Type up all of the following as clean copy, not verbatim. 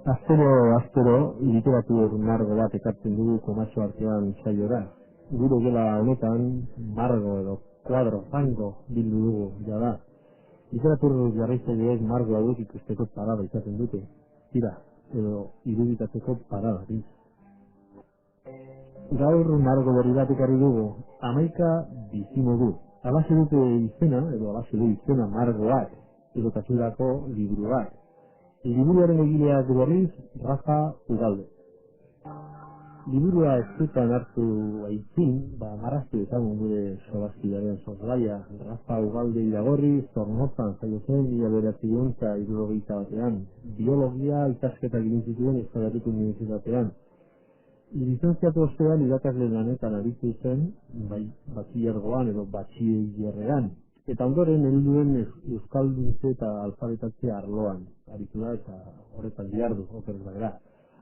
Astero, literatur margo bat ekartzen dugu komatxo artean saiora. Gure gela honetan, margo edo kuadro, zango bildu dugu, jada. Literatur jarraitzaileek margo hauek ikusteko parada izaten dute. Tira, edo irudikatzeko parada. Gaur margo berri bat ekarri dugu, 11 bizimodu. Alaxe dute izena, edo alaxe du izena margoak, edo tasurako liburuak. Liburuaren egileak berriz, Rafa Ugalde. Liburua eskutan hartu aitzin, marraztu ezagun gure solaskidaren sorlaia. Rafa Ugalde iragorri, Zornotzan zaio zen, 1961 batean. Biologia ikasketak egin zituen Euskal Herriko Unibertsitatean. Lizentziatu ostean irakasle lanetan aritu zen, batxillergoan edo batxillerrean. Eta ondoren helduen euskalduntze eta alfabetatze arloan. Aritu da eta horretan diardu, okerez bagera.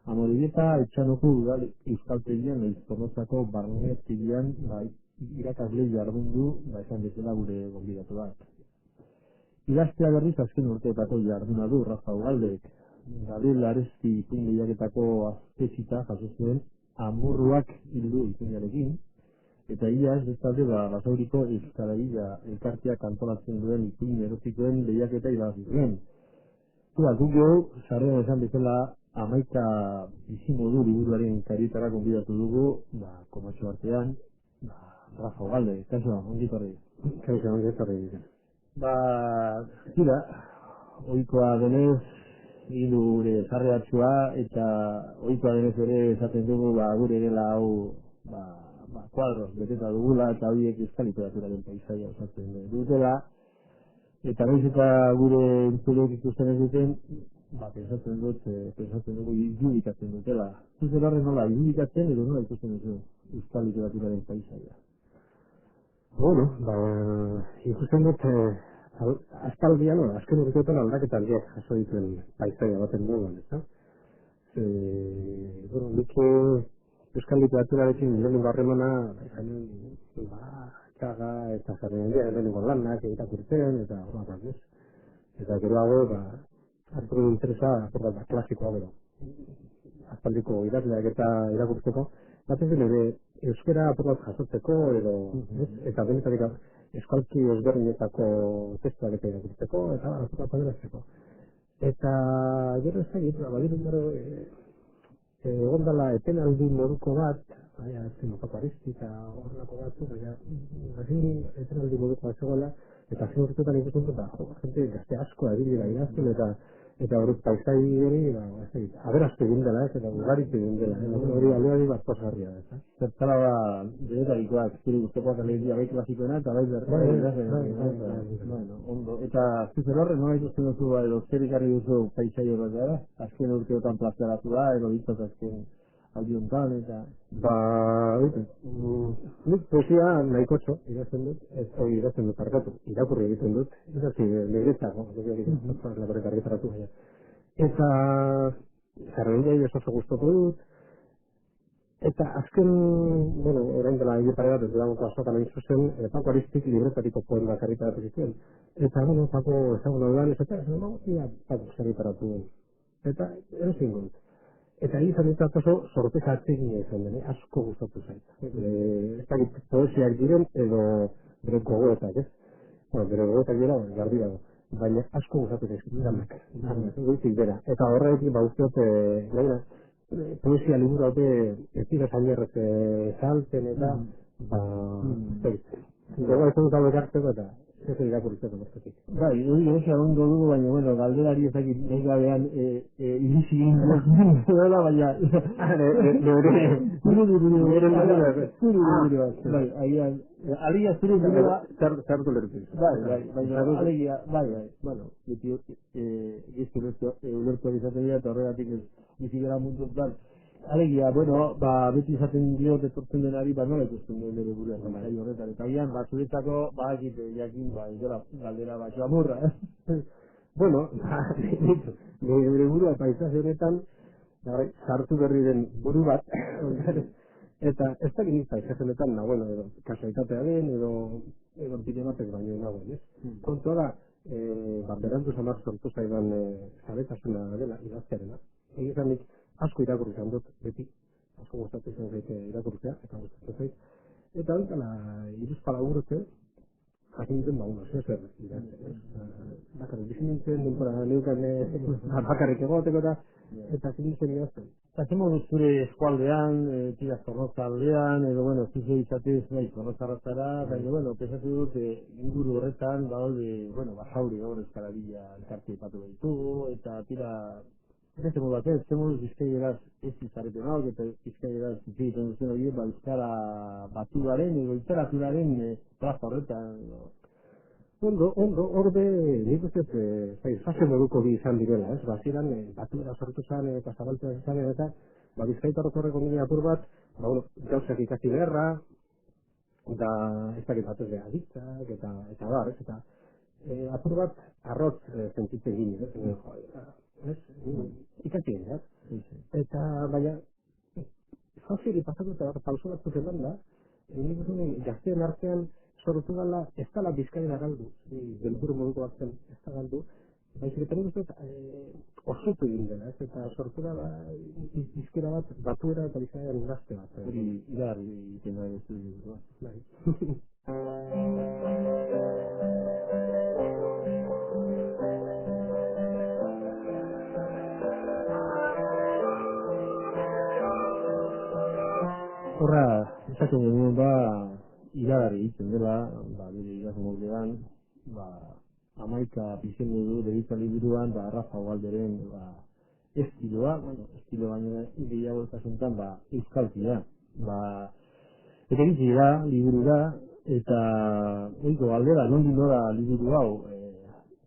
Amoribeta etxanoko udal euskaltegian Zornotzako barnetegian irakasle jardundu, esan bezala gure gonbidatu bat. Idaztea berriz azken urteetako jarduna du Rafa Ugaldek. Gabriel Aresti ipuin lehiaketako aztezita jaso zuen Amurruak hildu ipuinarekin. Eta ia ez bestalde Basauriko Euskaraia elkarteak antolatzen duen ipuin erotikoen lehiaketa irabazi zuen. Guk geu, sarrean esan bezala 11 bizimodu liburuaren karietara gonbidatu dugu, komatxo artean, Rafa Ugalde, kaso, ongi torri. Kaso, ongi torri. Tira, ohikoa denez, gure sarreatzua, eta ohikoa denez ere esaten dugu, gure gela hau, kuadros beteta dugula eta horiek euskal literaturaren paisaia osatzen dutela, eta nahiz eta gure entzulek ikusten ez duten, pensatzen dugu irudikatzen dutela. Zuzen horren nola irudikatzen edo nola ikusten duzu euskal literaturaren paisaia? Bueno, ikusten dut aspaldian, azken urteetan aldaketa handiak jaso dituen paisaia baten moduan, ezta? Nik euskal literaturarekin lehenengo harremana, txaga eta zaren lehenengo lanak irakurtzen, eta horretak ez. Eta geroago, hartu dut interesa, klasikoa bero. Aspaldiko idazleak eta irakurtzeko, batez ere euskara apurrat jasotzeko, eta benetarik euskalki ezberdinetako testuak eta irakurtzeko, eta apurrat adierazteko. Eta gero ez egit, egon dela etenaldi moduko bat, Paco Aresti eta horrelako batzu, etenaldi moduko bat zegoela, eta zen urtetan ikusten dut, jente gazte asko adibidea idazten, eta hori paisai hori, aberazte egin dela, eta ugarik egin dela, hori aldeari bat posgarria da. Zertara denetarikoak, zuri guztekoak alegia bai klasikoena, eta bai ondo. Eta zuzen horre, nola ikusten duzu, edo zer ikarri duzu paisai hori gara? Azken urteotan plazeratu da, edo ditzat azken aldiontan, eta... Nik poesia nahikotxo idazten dut, idazten dut arkatu, irakurri egiten dut, idazi lehiretzako, laborek argitaratu baina. Eta zerrendiai oso gustatu dut, eta azken, orain dela egipare bat, ez dago azokan hain zuzen, Paco Aristik libretariko poemak argitaratu zituen. Eta, Paco ezaguna dudan, eta Paco argitaratu duen. Eta, erozin dut. Eta izan dut oso sorpresa atsegina izan den, asko gustatu zait. Ez dakit poesiak diren edo bere gogoetak, ez? Bere gogoetak dira, garbi dago. Baina asko gustatu zait, danak. Goizik bera. Eta horretik usteot, poesia liburu haute ez dira zainerrez salten eta, gogoa ez dut hau ekartzeko eta ez irakurritzeko bertatik. Hori gauza ondo dugu, baina, galderari ezakit nahi gabean irizi egin dela, baina... Alegia zure burua... Zertu lertu. Alegia, beti giztu ulertu izaten dira, eta horregatik bizigera mundu plan. Alegia, beti izaten diot etortzen denari, nola ikusten duen bere burua zai horretan. Eta gian, zuretzako, egite jakin, galdera batxo amurra, Bere burua paisaje honetan, sartu berri den buru bat, eta ez da ginen paisaje honetan, edo kasualitatea den, edo bide batek baino nagoen, ez? Kontua da, berandu samar sortu zaidan zabetasuna dela, idaztearena. egizan nik asko irakurri izan dut, beti, asko gustatu izan zait irakurtzea, eta gustatu zait. Eta horretala, iruzpala urte, jakin duten zer idazten. Bakarrik, bizin nintzen, denbora neukan bakarrik egoteko eta jakin duten idazten. Eta zemo zure eskualdean, tira Zornotza aldean, edo, bueno, zuze izatez, bai, Zornotza arrazara, baina, bueno, pensatu dut, inguru horretan, bueno, basauri, gaur eskarabila elkarte ipatu ditugu, eta tira, beste modu batez, zemoduz bizkaieraz ez izareten hau, eta bizkaieraz izegiten duzen hori, euskara baturaren, edo literaturaren plaza horretan. Ondo, orde, nik uste, fase moduko bi izan direla, ez? Baziran, batura sortu zan, eta zabaltzea izan, eta, Bizkaitarro horreko nire apur bat, gauzak ikasi beharra, eta ez dakit batez beha ditzak, eta bar, ez? Eta apur bat, arrotz sentitzen ginen, ez? Ikasi ginen, eta, baina, fazili pasatu eta pauso batzuk eman da, nik uste, gazteen artean, sortu gala, ez dala Bizkaira galdu, belburu moduko batzen ez da galdu, baizik eta nik uste osotu egin dela, ez? Eta sortu gala bizkera bat, batuera eta Bizkairan gazte bat. Hori iragarri egiten da ez du. Bai. Horra, esaten genuen iragarri egiten dela, bere idaz moldean, 11 pizendu du deritza liburuan, Rafa Ugalderen estiloa, estilo baino gehiago ekasuntan, euskalkia. Eta egitzi da, liburu da, eta oiko galdera, nondi nora liburu hau,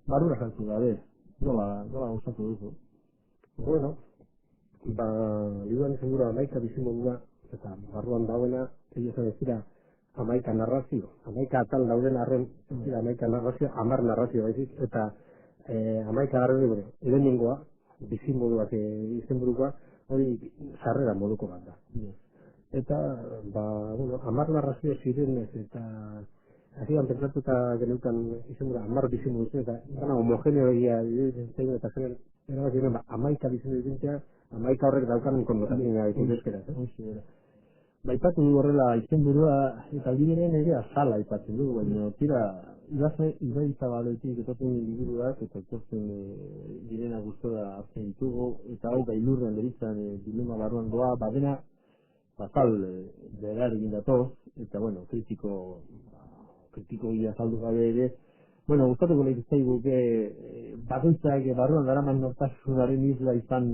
barura jantzu gabe, nola gustatu duzu? Bueno, liburuan izan dura 11 bizimodua, eta barruan dauena, egia zan ez dira, 11 narrazio, 11 atal dauden arren, 11 narrazio, 10 narrazio baizik, eta 11 garren liburu, lehenengoa, bizimoduak izenburukoa, hori sarrera moduko bat da. Eta, 10 narrazio zirenez, eta hasian pentsatuta geneukan izenbura 10 bizimodu zen, eta gana homogeneoia iruditzen eta zen, erabak ziren, 11 bizimodu izentzea, 11 horrek daukan konnotazioa euskera. Baipatu du horrela izenburua, eta aldiberen ere azala aipatzen du, baina tira, idaitza baletik etoten liburuak, eta etortzen direna gustora hartzen ditugu, eta hau gailurrean deritzen dilema barruan doa, badena, bazal berar egin datoz, eta, bueno, kritiko gila azaldu gabe ere, bueno, gustatuko nahi zaigu bakoitzak barruan daraman nortasunaren isla izan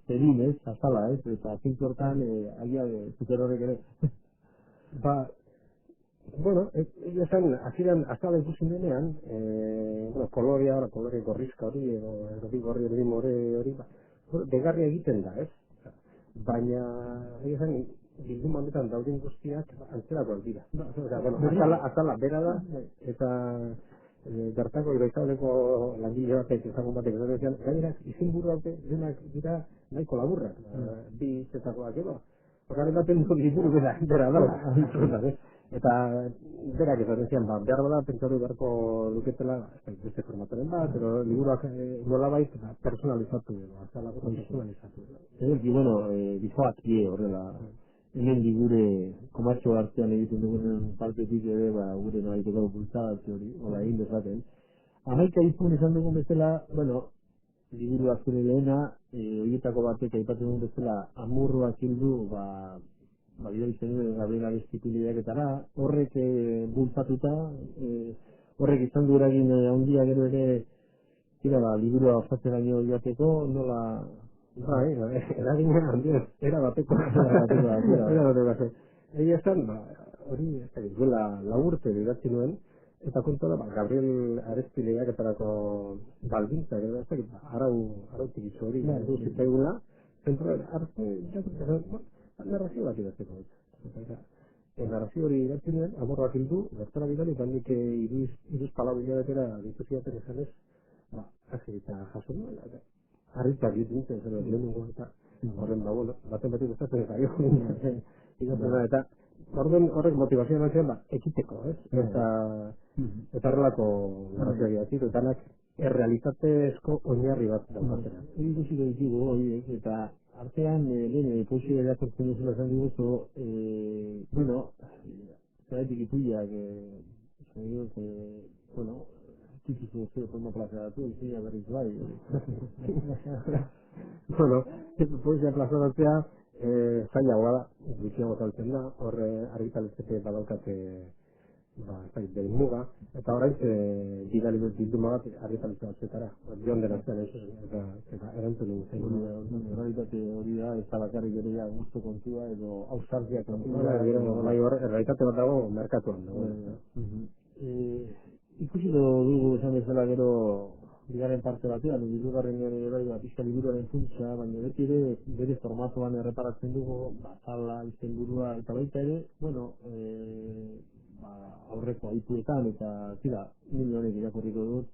zedin, azala, eta zintzu hortan agia zuter horrek ere. Bueno, esan, azala ikusten denean, kolore gorrizka hori, edo erdi gorri erdi more hori, begarria egiten da, ez? Baina, esan, bilduma honetan dauden guztiak antzerakoak dira. Azala bera da, eta bertako ibaizabeleko langile batek ezagun batek esan, gainera izenburu haute denak dira nahiko laburrak, bi zetakoak edo. Horren baten liburu bera dala. Eta berak esan zian, behar bada pentsatu beharko luketela, beste formatoren bat, pero liburuak nolabait personalizatu edo, azalako personalizatu edo. Ederki, bueno, bizoak horrela, hemen gure komertxo artean egiten dugunen partetik ere, gure nolaiteko bultzadatze hori, hola egin dezaten. 11 izun izan dugun bezala, bueno, liburu azkure lehena, horietako batek aipatzen dugun bezala, amurruak hildu, bidea izan duen Gabriela Gestikulideaketara, horrek bultzatuta, horrek izan du eragin handia gero ere, liburua osatzen baino joateko, nola... eragin handia, era bateko. Egia esan, hori, duela laburte idatzi nuen, eta kontu da, Gabriel Arestileaketarako baldintza, arautik izo hori, zitzaigula, zentroa, narrazio bat idatzeko. Narrazio hori idatzi nuen, amorroak hildu, bertara bidali, eta nik iruz palau hilabetera dituziaten esanez, azerita jaso nuen, harritak ditzen zen lehenengo eta horren baten batik gustatzen eta eta horrek motivazioa nazioan ekiteko, ez? Eta horrelako narrazioak idatzitu, eta errealitatezko oinarri bat daukatena. Ikusi ditugu horiek, eta artean, lehen, poesia irakurtzen duzula esan diguzu, bueno, zeraitik ituiak, bueno, txikizu zure forma plazaratu, ituia berriz bai. Bueno, poesia plazaratzea, zailagoa da, gutxiago saltzen da, horre argitaletzeke badaukate behin muga, eta orain bidali bilduma bat argitaletzea batzetara, joan dena zen eta erantzun dugu zen. Errealitate hori da, ez da bakarrik ere ja gustu kontua edo ausardia kontua. Errealitate bat dago merkatuan dago. Ikusi dugu esan bezala gero bigarren parte batean, hirugarrenean ere bai, pixka liburuaren funtsa, baina beti ere bere formatoan erreparatzen dugu, bazala, izenburua, eta baita ere, bueno, aurreko aipuetan, eta zira, nire honek irakurriko dut,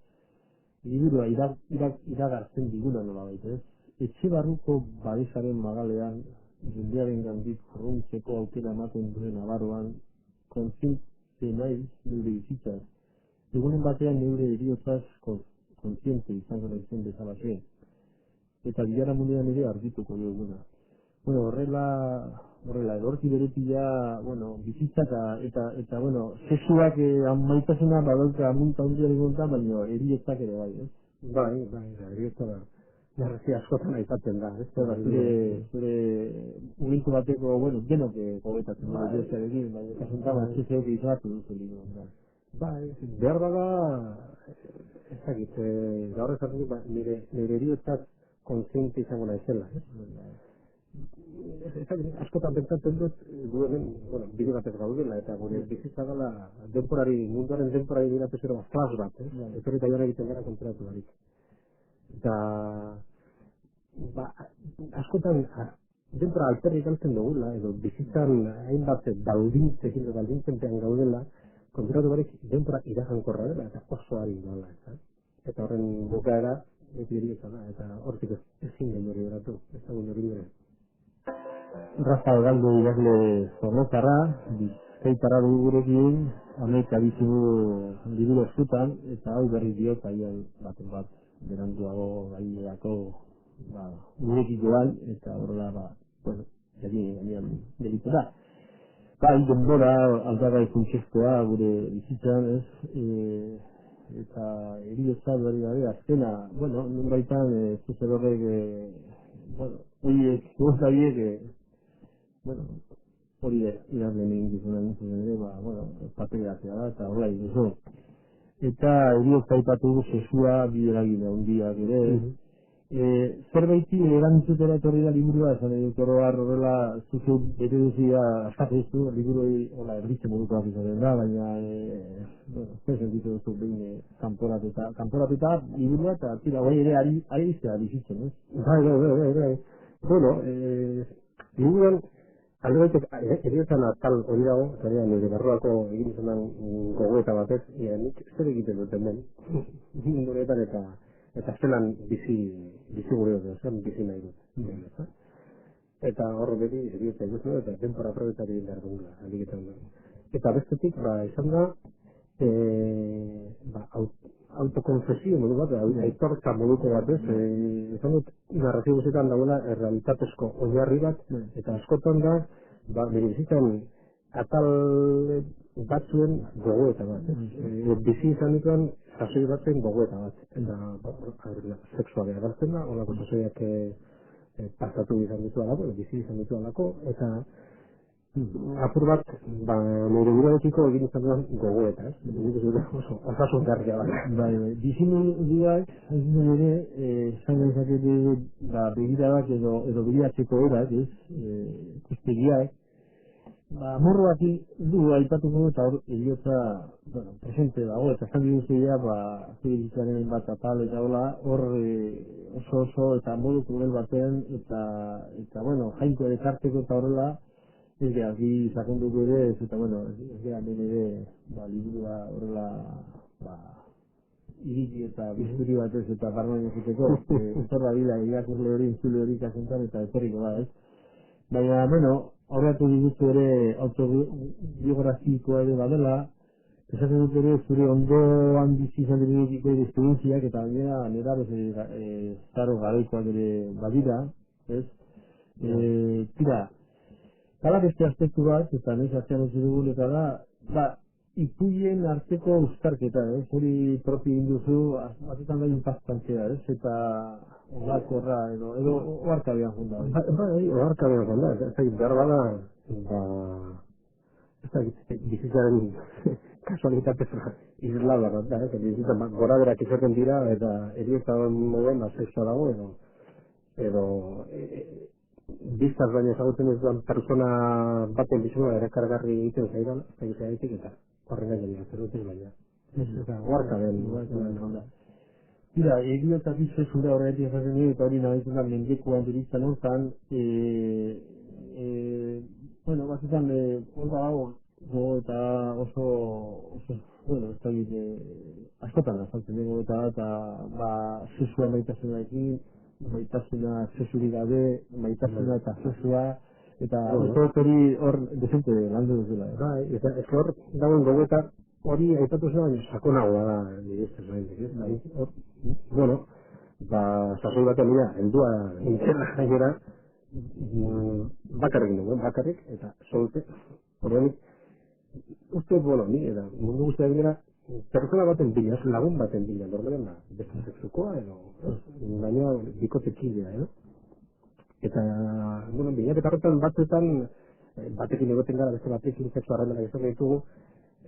liburua iragartzen diguna nola baita, ez? Etxe barruko babesaren magalean, jendearen gandik urruntzeko aukera ematen duen abaroan, kontziente naiz neure bizitzaz, egunen batean neure heriotzaz kontziente izango naizen bezalaxe, eta biharamunean ere argituko duguna. Bueno, horrela, edorti beretia, bueno, bizitza eta bueno, sexuak maitasuna badauka amunta hundia diguntan, baina erietzak ere bai, ez? Bai, erietza da. Narrazi askotan aipatzen da, ez? Zure momentu bateko, bueno, denok gobetatzen da, erietzarekin, baina kasuntan, zezeok izabatu duzu libro. Bai, behar bada, ez dakit, gaur ezatzen dut, nire eriotzak kontziente izango naizela, ez? Askotan pentsatzen dut, gu hemen, bueno, bide batez gaudela, eta gure bizitza gala munduaren denporari diratu zero flash bat, etorri eta joan egiten gara kontratu barik. Eta, askotan, denpora alterrik galtzen dugula, edo bizitzan hainbat baldintzenpean gaudela, kontratu barik denpora iragankorra dela, eta oso ari doala, eta horren bukaera, beti eriotza da, eta hortik ezin den hori beratu, ez da gure hori bere. Rafa Galdo idazle zornotarra, bizkaitarra dugu gurekin, Amerika bizigu liburu eskutan, eta hau berri diot, ahian baten bat beranduago gaileako gurekikoan, eta horrela, bueno, gainean delitu da. Bai, denbora aldagai funtsezkoa gure bizitzan, ez, eta eriotza duari gabe, azkena, bueno, nun baitan, zuzer horrek, bueno, horiek, bueno, hori idazlen egin dizunan ere, bueno, papereatzea da, eta horrela duzu. Eta eriotza aipatu sexua bideragine handiak ere, zerbaiti erantzutera etorri da liburua, esan edut horrela zuzu bete duzia askatzeztu, liburu erditzen modukoak izaten da, baina, bueno, zer sentitu duzu behin kanporatuta liburua, eta tira, guai ere ari iztea bizitzen, ez? Bai. Bueno, liburuan, aldebaitek, eriotan atal hori dago, eta nire barruako egin zenan gogoeta batez, nik zer egiten duten den, munduretan eta zelan bizi gure dut, zelan bizi nahi dut. Eta horro beti, eriotza ikusten dut, eta denpora aprobetari behar dugula, aliketan da. Eta bestetik, izan da, autokonfesio modu bat, aitortza moduko bat ez, izan dut, narrazio guztietan dagoela errealitatezko oinarri bat, eta askotan da, nire bizitzan atal batzuen gogoeta bat, bizi izan dituen sasoi batzuen gogoeta bat, eta sexualea gartzen da, olako sasoiak pasatu izan ditu alako, bizi izan ditu alako, eta apur bat, nire gurarekiko egin izan duan gogoeta, osasun garria bat. Bai, bizinu duak, hain ere, zain izakete begiradak edo begiratzeko erak, ikustegiak, morro bati du aipatuko eta hor eriotza, bueno, presente dago, eta zan diguzia, zure bizitzaren bat atal eta hola, hor oso eta modu krudel baten, eta bueno, jainko ere karteko eta horrela, ez gara, aquí sakonduko ere, eta bueno, ez gara hemen ere, liburua horrela, iriki eta bizturi batez eta barroan ezuteko, etorra bila, irakurle hori, intzule hori kasentan, eta etorriko da, ez? Baina, bueno, horretu digutu ere autobiografikoa ere badela, Esaten dut ere, zure ondoan bizi izan direnekiko ere esperientziak, eta gainera, nera zaro garaikoak ere badira, ez? Tira, bada beste aspektu bat, eta nahiz artean ez dugun, eta da, ipuien arteko uztarketa, hori propi induzu, batetan da impactantzea, eta olakorra, edo oarkabean jonda. Bai, oarkabean jonda, ez behar bada, bizitzaren kasualitatez isla bat da, bizitzan gora berak izaten dira, eta erieta moduan sexua dago, edo biztaz baina ezagutzen ez duan persona baten bizuna erakargarri egiten zaidan, eta horren gainen zer dut baina. Eta guarka den. Mira, egia eta bizte zure horretik ezatzen dira, eta hori nabaitzen da mendekuan diritzen hortan, bueno, batzutan, hor dago, eta oso, bueno, ez da askotan azaltzen dugu eta sexua maitasunarekin, maitasuna sexurik gabe, maitasuna eta sexua, eta hori hor desente landu duzula. Eta ez hor dagoen gogoeta hori aipatu zen, baina sakonagoa da nireztez bain. Bueno, sasoi batean dira, heldua nintzela gainera, bakarrik, eta solte, horrenik, uste, bueno, ni, eta mundu guztiak dira, persona baten bila, lagun baten bila, normalen da, beste sexukoa, baina bikotekidea, Eta, bueno, bilaketa horretan batzuetan, batekin egoten gara, beste batekin sexu harremanak izan ditugu,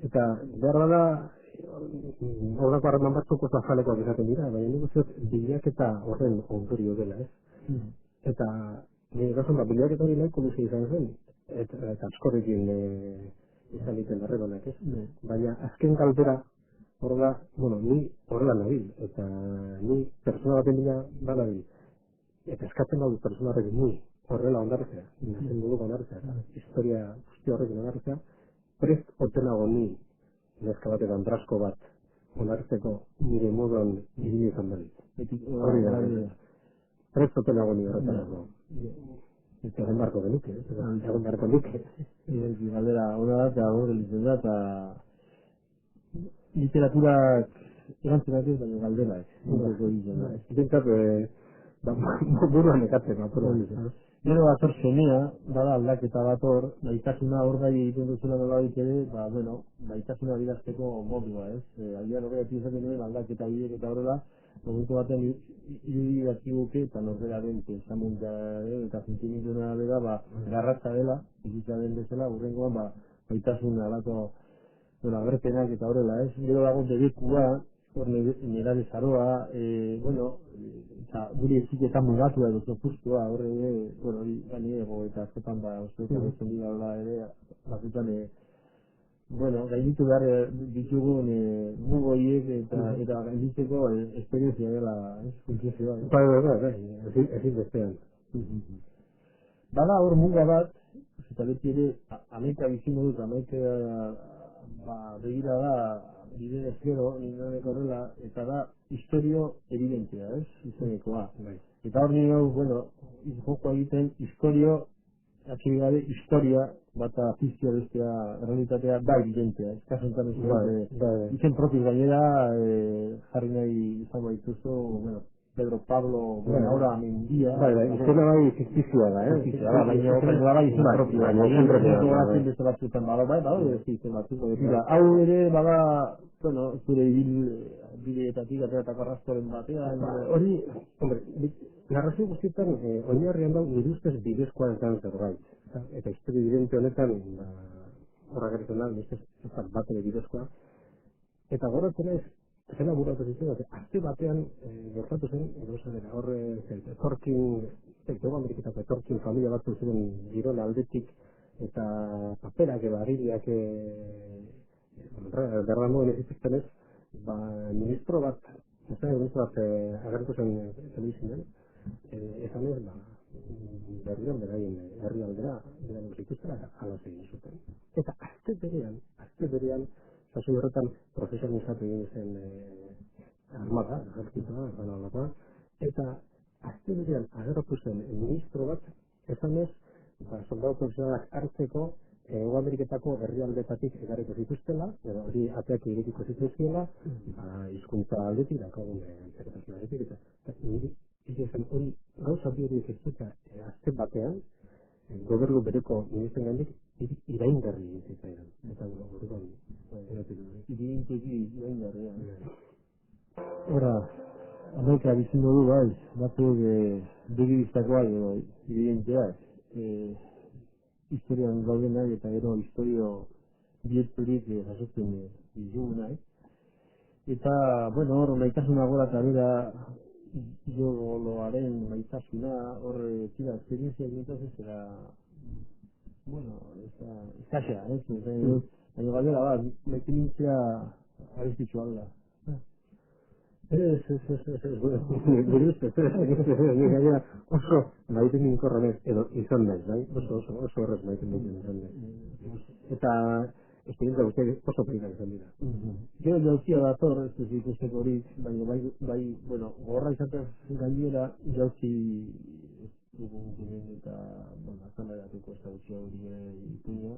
eta behar da, horrako harreman batzuk oso azalekoak izaten dira, baina nik uste bilaketa horren ondorio dela, Eta, nire gazan, bilaketa hori nahiko luze izan zen, eta askorrekin izan ditzen harremanak, Baina, azken galdera, hor da, bueno, ni horrela nabil, eta ni persona baten bila banabil. Eta eskatzen dut persona horrekin ni horrela ondartzea, nazen dugu ondartzea, historia guzti horrekin ondartzea, prest otenago ni neska bat edan drasko bat ondartzeko nire moduan ibili izan bali. Hori da, prest otenago ni horretarako. Eta egon barko genuke, egon barko nuke. Galdera, hona da, eta hori litzen da, eta literaturak erantzunak ez, baina galderak. Bintzat, buruan ekatzen, Gero bator semea, bada aldaketa bator, maitasuna hor gai egiten duzula nola ere, bueno, maitasuna bidazteko modua, Agian horregatik izaten duen aldaketa bidek eta horrela, momentu batean irudi akiguke, eta norberaren esamuntaren eta sentimentuna bera, garratza dela, ikitzaren bezala, urrengoan, maitasuna alako, agerpenak eta horrela, Gero dago debekua, hor nera bezaroa, bueno, eta guri eziketan mugatua edo zopustua, horre, bueno, hori ego eta askotan osteetan dira ere, batzutan, bueno, gainditu behar ditugun mugoiek eta gainditzeko esperientzia dela, funtzioa. Ezin bestean. Bada hor muga bat, eta beti ere, amaika bizimo dut, amaika begira da, bide ezkero, nindaneko horrela, eta da historio evidentea, izenekoa. Eta hor nire, bueno, joko egiten, historio, atxibigade, historia, bata fizio bestea, realitatea, da evidentea. Kasuntan ez izen propiz gainera, jarri nahi izango dituzu, bueno, Pedro Pablo, ahora Mendia. Izena bai fikzioa da, baina bai izen propioa. Hau ere, bada, bueno, zure bideetatik, ateratako arrastoren batean. Hori, hombre, narrazio guztietan, oinarrian dau, nire ustez bidezkoa ezan zerbait. Eta historia evidente honetan, horra gertzen da, nire ustez bat ere bidezkoa. Eta goratzen ez, zela buratu zitzen, azte batean gertatu zen, horre etorkin, Ego Ameriketako etorkin familia batzu ziren Girona aldetik, eta paperak edo agiriak berda moden ezizizten ez, ministro bat agertu zen telebizinen, esan ez, berrian beraien herri aldera, beraien zituztera, ala egin zuten. Eta azte berean, Zazoi horretan profesionalizatu egin zen armada, ejertzitoa, eta azte berean agertu zen ministro bat, esan ez, soldadu profesionalak hartzeko Hego Ameriketako herrialdetatik egarriko zituztela, edo hori ateak irekiko zituztela, hizkuntza aldetik, dakagun interpretazio aldetik, eta niri izan hori gauza bi horiek ez dut azte batean, gobernu bereko ministren gandik iraingarri egin zitzaidan. Eta orduan, iraingarria. Ora, Amerika bizin modu bai, batzuk begiristakoak edo evidenteak, historian gaudenak eta gero historio bieturik jasotzen ditugunak. Eta, bueno, hor maitasuna gora eta bera ideoloaren maitasuna, hor tira, esperientzia egitaz ez era, bueno, eskasea, baina galdera bat, maitemintzea abestitxu alda. Gure ustez, gainera oso maite minkorra edo izan naiz, bai? Oso horrez maite minkorra izan naiz. Eta esperientzia guztiak oso polita izan dira. Gero jauzia dator, ez dut ikusteko hori, baina bai, bueno, gorra izatez gainera jauzi dugun ginen eta, bueno, azan eratuko ez da gutxia hori ikunia,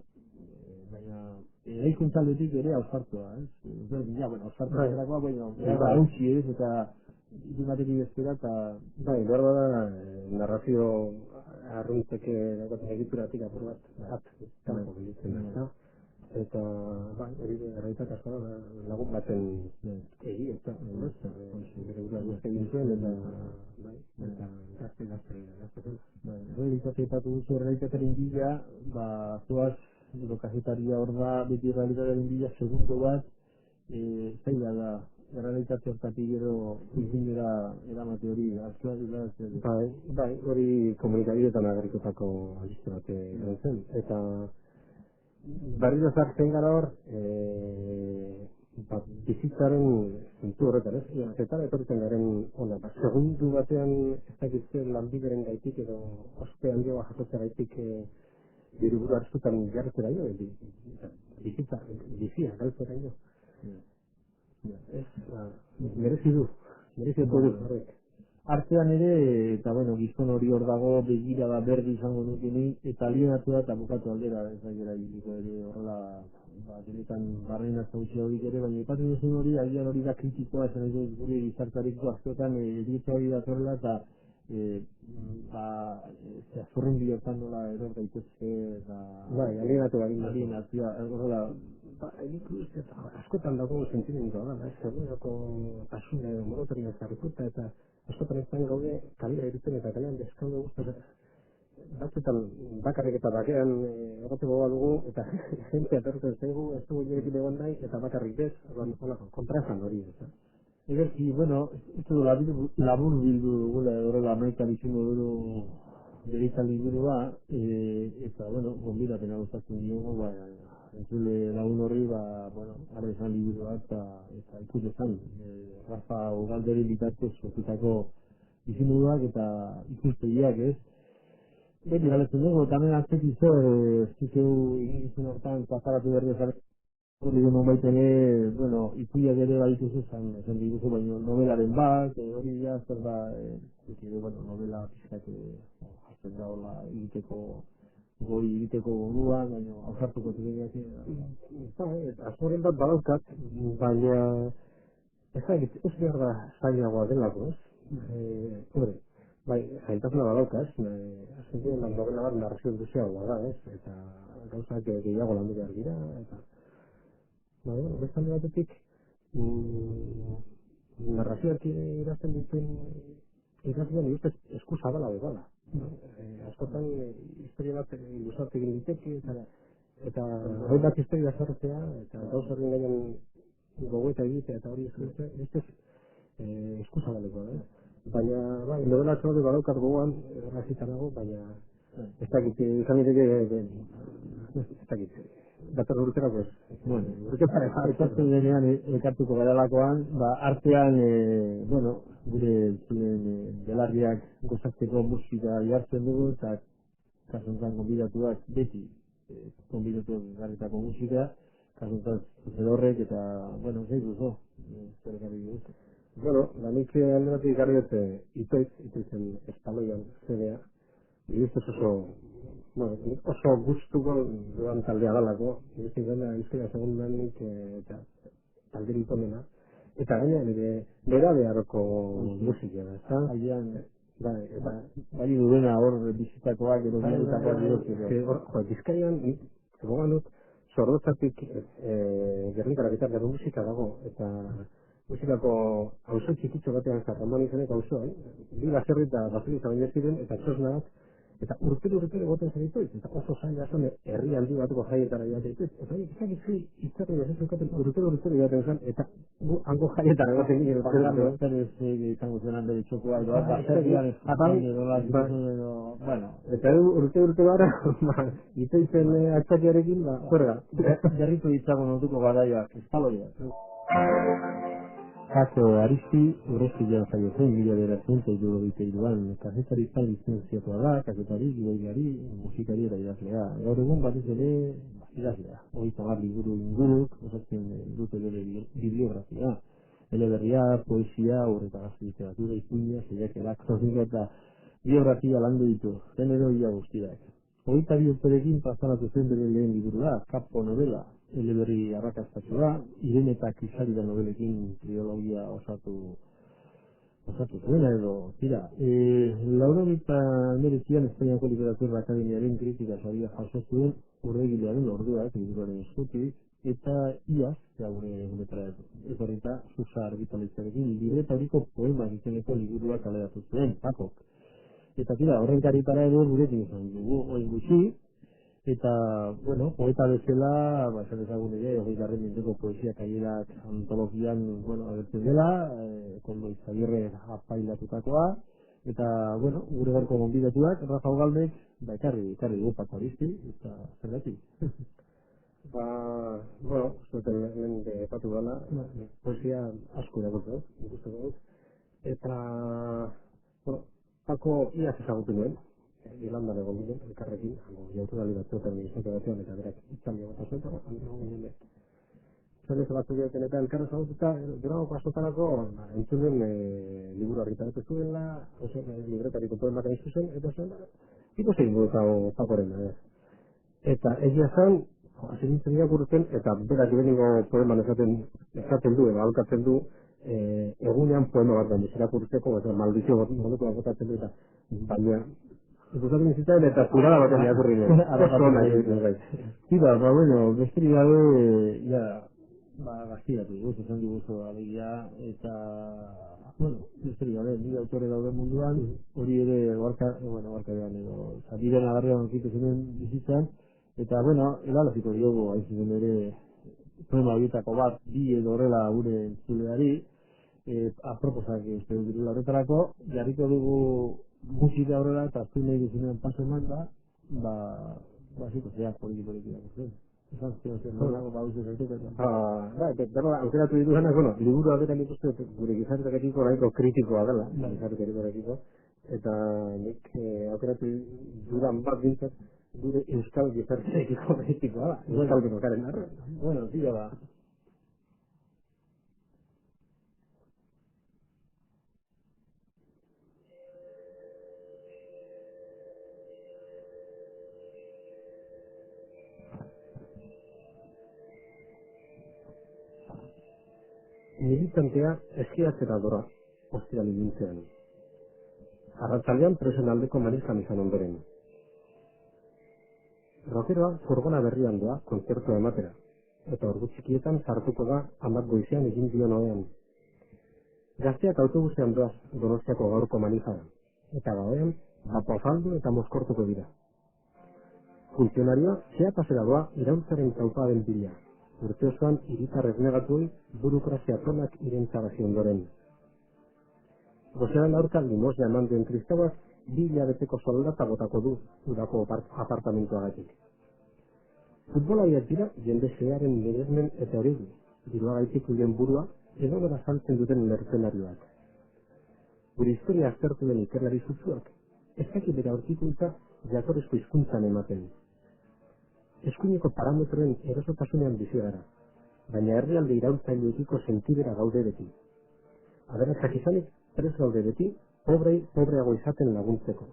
baina eraikuntzadetik ere ausartua, ez? Bueno, ausartua zerakoa, bueno, hautsi ez, eta ikunatekin ezpera, eta... Bai, behar bada, narrazio arruntzeke dagoetan egituratik apur bat, kanpo gilitzen da, eta, bai, hori erraitak asko da, lagun baten egi, eta, bere gura guzti egin zuen, eta, bai, eta gazte zen. Realitate epatu duzu errealitatearen bila, zuaz, kazetaria hor da, beti errealitatearen bila, segundo bat, zaila da, errealitate hortatik gero izinera eramate hori, azkera da, bai, hori komunikabideetan agerikotako albiste bat zen, eta berriro sartzen gara hor, bizitzaren zentu horretan, ez? Zetara etortzen garen ona, segundu batean ez dakitzen lanbideren gaitik edo ospe handiagoa jasotzea gaitik diruburu hartzutan jartzera jo, bizia galtzera jo. Merezi du horrek. Artean ere, eta bueno, gizon hori hor dago, begira da berdi izango duteni, eta alienatu da eta bukatu aldera, ez da gara iliko ere horrela, denetan barrein azkautxea horik ere, baina ipatu duzun hori, agian hori da kritikoa, esan nahi dut gure gizartariko askotan, edietza hori datorrela, eta zurrun bihurtan nola eror daitezke, eta... Bai, alienatu horrela... Askotan dago sentimendoa da, seguruako tasuna edo monotonia zarrikuta, eta askotan ezan gaude kalera irutzen eta kalean deskaude guztaz. Batzutan bakarrik eta bakean egoteko dugu, eta jentea perrutzen zaigu, ez dugu jerekin egon nahi, eta bakarrik bez, kontraesan hori. Egerki, bueno, ez du labur bildu dugula horrela Amerikan izango duru dereita liburua, eta, bueno, gonbidapena gustatzen diogu, entzule lagun horri, bueno, ara esan liburua eta ikus esan, Rafa Ugalderi bitartez sortutako izimuduak eta ikustegiak, ez? Beti galetzen dugu, eta hemen antzeki zer, zikeu ingizun hortan pasaratu berri ezaren, hori denon baita ere, bueno, ikuiak ere badituzu esan diguzu, baina novelaren bat, hori ja, zer da, bueno, novela pizkat jartzen da hola egiteko buruan, baina ausartuko zureak. Azoren bat badaukat, baina ez behar da zailagoa delako, ez? Bai, zailtasuna badauka, ez? Azken dien, novela bat narrazio duziagoa da, ez? Eta gauzak gehiago landu behar dira, eta... Bestan batetik, narrazioak irazten dituen irazioan ustez eskuzabala bezala. Askotan historia bat ilustrat egin diteke, eta hori bat historia zartzea, eta gauz horren gainan gogoeta egitea, eta hori ustez eskuzabaleko da. Baina, bai, novela txoa badaukat gogoan, errazitan dago, baina ez dakit, izan diteke, ez dakit. Dator urterako ez. Bueno, etortzen denean ekartuko garalakoan, artean, bueno, gure belarriak gozatzeko musika jartzen dugu, eta kasuntan konbidatuak beti konbidatu garritako musika, kasuntan zer horrek, eta, bueno, zei duzu, zer garri duzu. Bueno, nik alde batik garri dute itoizen espaloian zedea, iruztez oso Bueno, oso gustuko duan taldea dalako, egiten dela euskara segundanik eta talderik onena. Eta gaina bera beharroko musika da, ezta? Agian, Eta bai duena hor bizitakoak edo bizitakoak jo, Bizkaian, zegoan dut, Zorrotzatik Gernikara gitar gero musika dago, eta musikako auzo txikitxo batean Ramon izenek auzo, bi baserri eta baserritza baina ziren, eta txosnak, eta urtero goten zaitu, eta oso zaila zen herri handi batuko jaietara joaten zaitu, eta izaki itzarri bezazeukaten urtero joaten zen, eta hango jaietara goten ginen. Zer izango zen hande ditxokoa, edo baserrian jaten edo, bueno. Eta urte bara, itaitzen atxakiarekin, juerga. Jarritu ditzago notuko garaioak, estaloiak. Paco Aristi, urrezkilean jaio zen, 1972an, kazetaritza lizentziatua da, kazetari, gidoigari, musikari eta idazlea. Gaur egun batez ere, idazlea. Hogeita hamar liburu inguruk, osatzen dute bere bibliografia. Eleberria, poesia, horreta gazte literatura, ipuina, saiakerak, kronika eta biografia landu ditu, genero ia guztiak. Hogeita bi urterekin pasaratu zen bere lehen liburua, Kapo novela, eleberri arrakastatua, Irene eta Kristalida novelekin trilogia osatu zuena edo, tira. Laurogeita hemeretzian Espainiako Literatura Akademiaren kritika saria jaso zuen urregilearen orduak, liburuaren eskutik, eta iaz, gure egunetara etorrita, Susa argitaletxarekin libreta horiko poemak izeneko liburua kaleratu zuen, Pakok. Eta tira, horren karitara edo gurekin izan dugu, oin gutxi, eta, bueno, poeta bezala, esan ezagun ere, 20. mendeko poesia kaierak antologian, bueno, agertzen dela, kondo izagirre apailatutakoa, eta, bueno, gure gorko gonbidatuak, Rafa Ugaldek, ekarri gu Paco Aristi, eta zergatik. Bueno, zuten lehen epatu gana, poesia asko irakurtu dut, eta, bueno, Paco iaz ezagutu nuen, Irlandan egon ginen, elkarrekin, jauturali batzuetan ministrote batean, eta berak itzaldi bat azuen, eta egon ginen. Zerrez batzuk egiten eta elkarra zagututa, gero pasotarako entzunen liburu argitaratu zuela, libretariko poemak egin zuzen, eta zuen, iko zein dut Pacoren. Eta egia zan, hasi nintzen irakurtzen, eta berak lehenengo poeman esaten du, edo alkatzen du, egunean poema bat baina irakurtzeko, eta maldizio moduko botatzen du, eta baina ikusatzen nintzen eta zurada batean irakurri nuen. Tira, bueno, besterik gabe, gaztiratu dugu, esan diguzu alegia, eta, bueno, besterik gabe, nire autore daude munduan, hori ere barkadean edo, diren agarrean okitu zenen bizitzan, eta, bueno, elalaziko diogu, haizien ere, poema horietako bat, bi edo horrela gure entzuleari, aproposak uste dut dirula horretarako, jarriko dugu musika horrela eta zu nahi duzunean paso eman ziko zeak poliki dago. Esan zen nago baduzu zaitek eta. Aukeratu dituzanak, bueno, liburua bera nik uste gure gizartekatiko nahiko kritikoa dela, gizartekatiko, eta nik aukeratu dudan bat dintzat gure euskal gizartekatiko kritikoa da, euskal demokaren arra. Bueno, tira da. Militantea eskiatzera dora, ostiral ilintzean. Arratzaldean presen aldeko marizkan izan ondoren. Rokeroa furgona berrian doa kontzertua ematera, eta ordu txikietan sartuko da amat goizean egin dion oean. Gazteak autobusean doaz Donostiako gaurko manifara, eta gauean apafaldu eta moskortuko dira. Funtzionarioa zehatazera doa iraultzaren taupaden bila. Urte osoan hiritarrez negatuen burokrazia tonak irentzarazi ondoren. Gozeran aurka limosna eman duen kristauak 2 hilabeteko soldata botako du udako apartamentuagatik. Futbolariak dira jende zearen miresmen eta horigu, diruagaitik ulen burua edo gara saltzen duten mercenarioak. Gure historia aztertu den ikerlari zutzuak, ez dakit bere aurkikuntza jatorrizko hizkuntzan ematen. Eskuineko parametroen erosotasunean bizi gara, baina herrialde iraultzaileekiko sentibera gaude beti. Aberatsak izanik, prez gaude beti, pobreago izaten laguntzeko.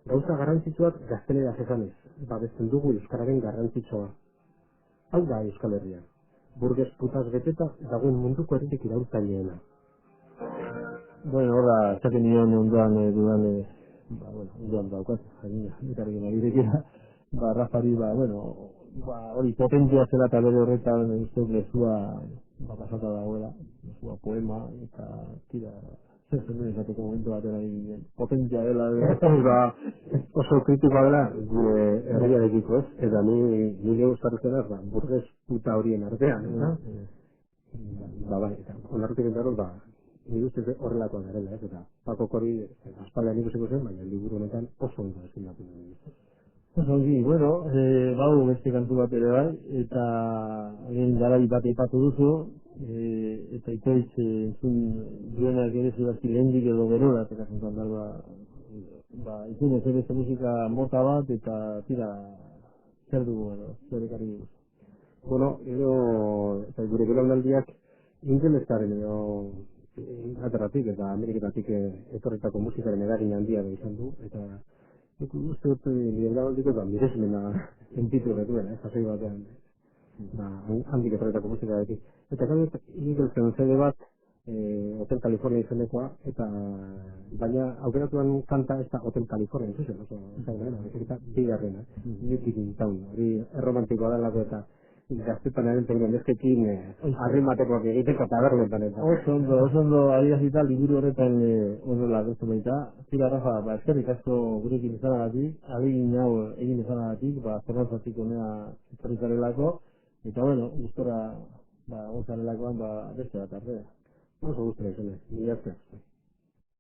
Gauza garrantzitsuak gazteleraz esanez, babesten dugu euskararen garrantzitsua. Hau da Euskal Herria. Burges putaz beteta dagoen munduko herritik iraultzaileena. Bueno, horra, esaten nion ondoan dudan, ondoan daukat, jakina, ekarriken agirekera, Rafari, hori potentzia zela eta bere horretan uste lezua pasata dagoela, lezua poema, eta tira, zer esateko momentu baten ari potentzia dela, oso kritikoa dela gure herriarekiko ez, eta nire guztartzen ez, burges puta horien artean, eta onartutik entarot, nire ustez horrelakoa garela, ez, eta Pako Kori aspaldean ikusiko zen, baina liburu honetan oso ondo eskinatu dut. Ongi, bau beste kantu bat ere bai, eta egin garai bat ipatu duzu, eta itoitz entzun duenak ere zebazki lehendik edo gerora, eta kasuntan dar, izun ez beste musika mota bat, eta tira, zer dugu, zer ekarri dugu. Eta gure belaunaldiak ingelesaren Inglaterratik eta Ameriketatik etorritako musikaren eragin handia da izan du, eta nik uste dut nire miresmena sentitu betuen, jasoi batean, handik etorritako musikarekin. Eta gero Eaglesen CD bat, Hotel California izenekoa, eta baina aukeratuan kanta ez da Hotel California, zuzen, eta bigarrena, New Kid in Town, hori erromantikoa delako eta gaztetan erentzen neskekin arrimatekoak egiteko tabernetan eta. Oso ondo adirazita liburu horretan horrela guztu baita. Zira, Rafa, eskerrik asko gurekin izanagatik, alegin hau egin izanagatik, zorrantzatik honea etorritzarelako, eta gustora gozarelakoan beste bat artea. Oso gustora izan, mila esker.